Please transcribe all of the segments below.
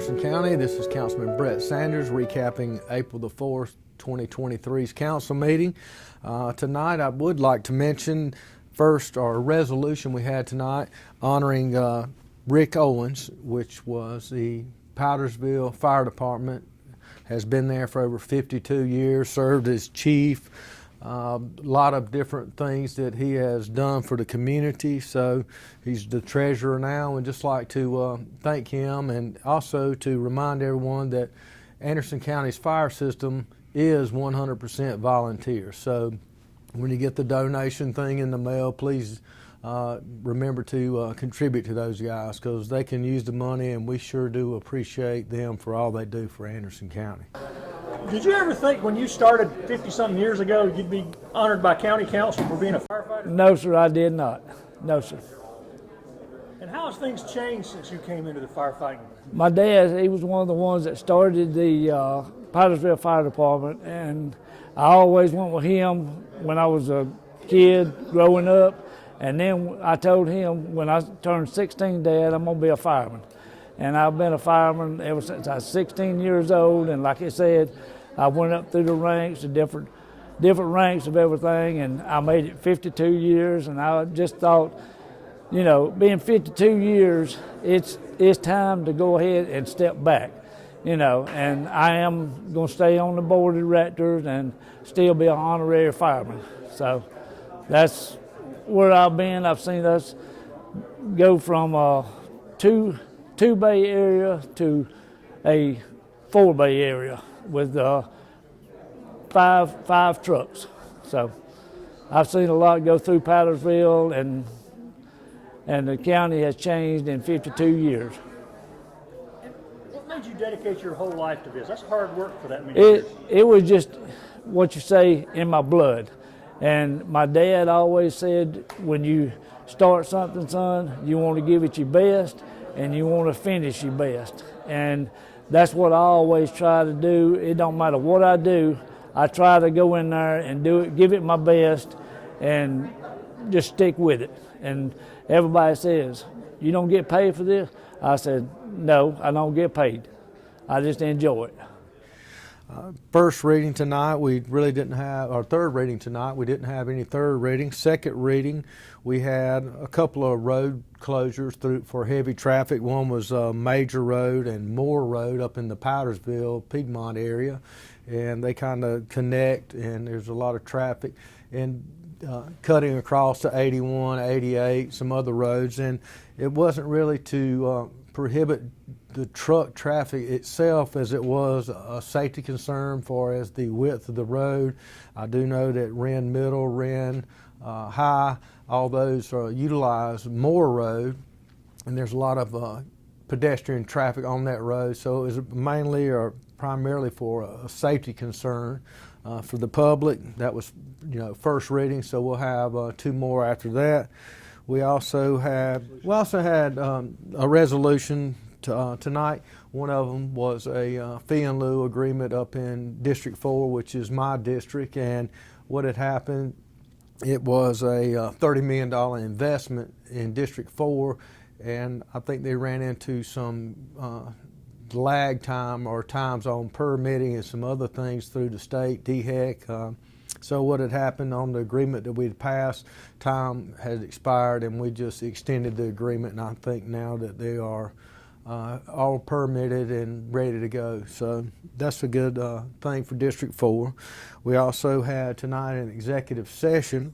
Anderson County. This is Councilman Brett Sanders recapping April the 4th, 2023's council meeting. Tonight I would like to mention first our resolution we had tonight honoring Rick Owens, which was the Powdersville Fire Department, has been there for over 52 years, served as chief. A lot of different things that he has done for the community. So he's the treasurer now, and just like to thank him, and also to remind everyone that Anderson County's fire system is 100% volunteer. So when you get the donation thing in the mail, please remember to contribute to those guys, because they can use the money, and we sure do appreciate them for all they do for Anderson County. Did you ever think when you started 50-something years ago you'd be honored by county council for being a firefighter? No, sir, I did not. No, sir. And how has things changed since you came into the firefighting? My dad, he was one of the ones that started the Powdersville Fire Department, and I always went with him when I was a kid growing up. And then I told him when I turned 16, Dad, I'm going to be a fireman. And I've been a fireman ever since I was 16 years old. And like I said, I went up through the ranks, the different ranks of everything, and I made it 52 years. And I just thought, you know, being 52 years, it's time to go ahead and step back, you know. And I am going to stay on the board of directors and still be an honorary fireman. So that's where I've been. I've seen us go from two bay area to a 4 bay area with five trucks. So I've seen a lot go through Powdersville, and the county has changed in 52 years. What made you dedicate your whole life to this? That's hard work for that many years. It was just what you say in my blood. And my dad always said, when you start something, son, you want to give it your best, and you want to finish your best. And that's what I always try to do. It don't matter what I do, I try to go in there and do it, give it my best, and just stick with it. And everybody says, you don't get paid for this? I said, no, I don't get paid. I just enjoy it. First reading tonight, we really didn't have, our third reading tonight, we didn't have any third reading. Second reading, we had a couple of road closures for heavy traffic. One was Major Road and Moore Road up in the Powdersville, Piedmont area. And they kind of connect, and there's a lot of traffic. And cutting across to 81, 88, some other roads. And it wasn't really to prohibit the truck traffic itself as it was a safety concern for as the width of the road. I do know that Wren Middle, Wren High, all those utilize Moore Road, and there's a lot of pedestrian traffic on that road. So it was mainly or primarily for a safety concern for the public. That was, first reading, so we'll have 2 more after that. We also had a resolution tonight. One of them was a fee in lieu agreement up in District 4, which is my district. And what had happened, it was a $30 million investment in District 4, and I think they ran into some lag time or times on permitting and some other things through the state, DHEC. So what had happened on the agreement that we'd passed, time had expired, and we just extended the agreement, and I think now that they are all permitted and ready to go. So that's a good thing for District 4. We also had tonight an executive session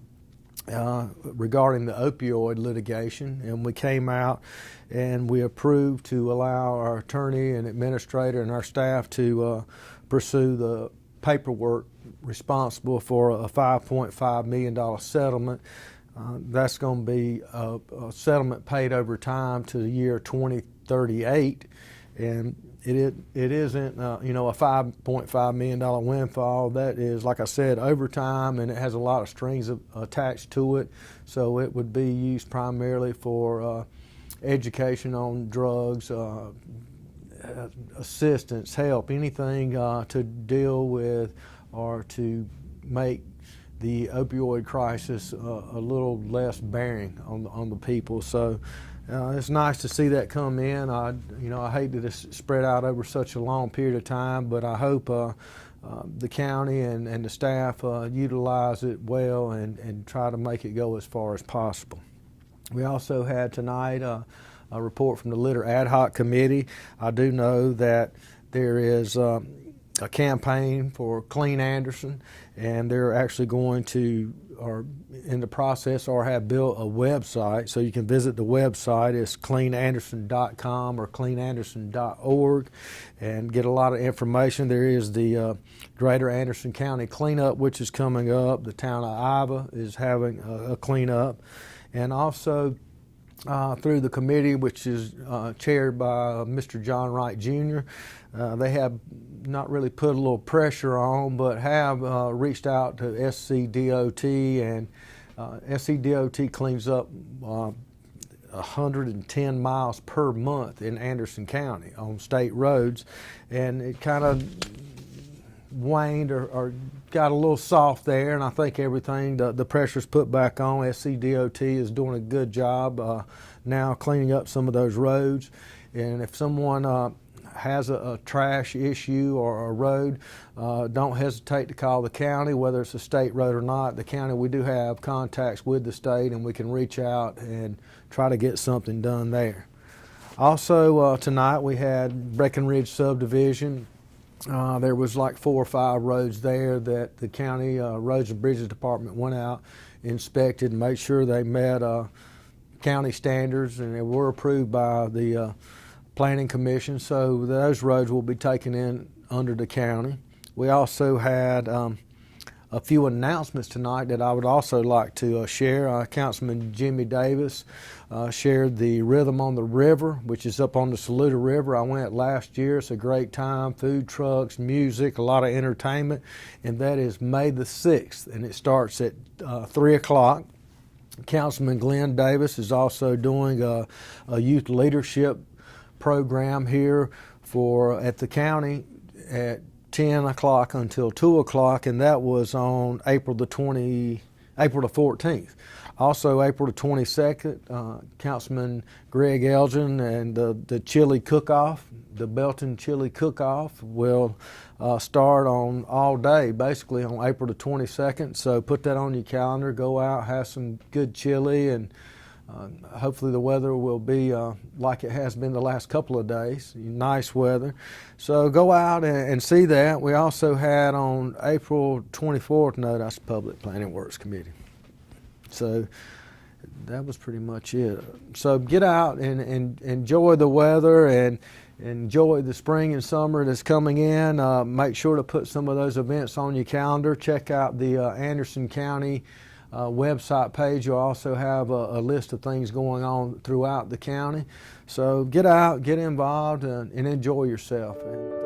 regarding the opioid litigation, and we came out and we approved to allow our attorney and administrator and our staff to pursue the paperwork responsible for a $5.5 million settlement. That's going to be a settlement paid over time to the year 2038, and it isn't a $5.5 million windfall. That is, like I said, over time, and it has a lot of strings attached to it. So it would be used primarily for education on drugs, assistance, help, anything to deal with or to make the opioid crisis a little less bearing on the people. So It's nice to see that come in. I hate that it's spread out over such a long period of time, but I hope the county and the staff utilize it well and try to make it go as far as possible. We also had tonight a report from the Litter Ad Hoc Committee. I do know that there is a campaign for Clean Anderson, and they're actually going to, or in the process, or have built a website. So you can visit the website. It's cleananderson.com or cleananderson.org and get a lot of information. There is the Greater Anderson County Cleanup, which is coming up. The town of Iva is having a cleanup. And also through the committee, which is chaired by Mr. John Wright Jr., they have not really put a little pressure on, but have reached out to SCDOT, and SCDOT cleans up 110 miles per month in Anderson County on state roads, and it kind of waned or got a little soft there, and I think everything, the pressure's put back on. SCDOT is doing a good job now cleaning up some of those roads, and if someone has a trash issue or a road, don't hesitate to call the county, whether it's a state road or not. The county, we do have contacts with the state, and we can reach out and try to get something done there. Also tonight we had Breckenridge subdivision. There was like 4 or 5 roads there that the county Roads and Bridges Department went out, inspected, and made sure they met county standards, and they were approved by the Planning Commission. So those roads will be taken in under the county. We also had a few announcements tonight that I would also like to share. Councilman Jimmy Davis shared the Rhythm on the River, which is up on the Saluda River. I went last year. It's a great time, food trucks, music, a lot of entertainment, and that is May the 6th, and it starts at 3 o'clock. Councilman Glenn Davis is also doing a youth leadership program here at the county at 10 o'clock until 2 o'clock, and that was on April the 14th. Also, April the 22nd, Councilman Greg Elgin and the chili cook-off, the Belton Chili Cook-Off, will start on all day, basically on April the 22nd. So put that on your calendar. Go out, have some good chili, and hopefully the weather will be like it has been the last couple of days, nice weather. So go out and see that. We also had on April 24th, no, that's the Public Planning Works Committee. So that was pretty much it. So get out and enjoy the weather and enjoy the spring and summer that's coming in. Make sure to put some of those events on your calendar. Check out the Anderson County website page. You'll also have a list of things going on throughout the county. So get out, get involved, and enjoy yourself. And